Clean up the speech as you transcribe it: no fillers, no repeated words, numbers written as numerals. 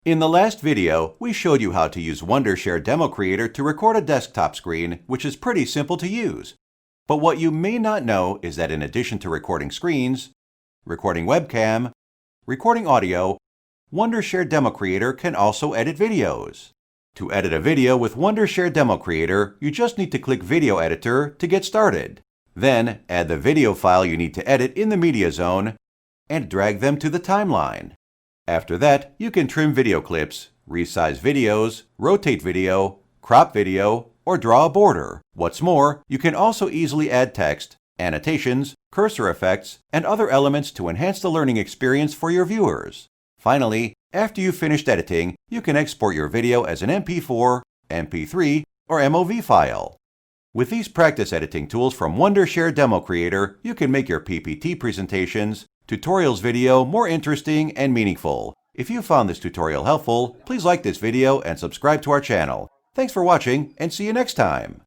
In the last video, we showed you how to use Wondershare DemoCreator to record a desktop screen, which is pretty simple to use. But what you may not know is that in addition to recording screens, recording webcam, recording audio, Wondershare DemoCreator can also edit videos. To edit a video with Wondershare DemoCreator, you just need to click Video Editor to get started. Then, add the video file you need to edit in the media zone and drag them to the timeline. After that, you can trim video clips, resize videos, rotate video, crop video, or draw a border. What's more, you can also easily add text, annotations, cursor effects, and other elements to enhance the learning experience for your viewers. Finally, after you've finished editing, you can export your video as an MP4, MP3, or MOV file. With these practice editing tools from Wondershare DemoCreator, you can make your PPT presentations, tutorials video more interesting and meaningful. If you found this tutorial helpful, please like this video and subscribe to our channel. Thanks for watching, and see you next time!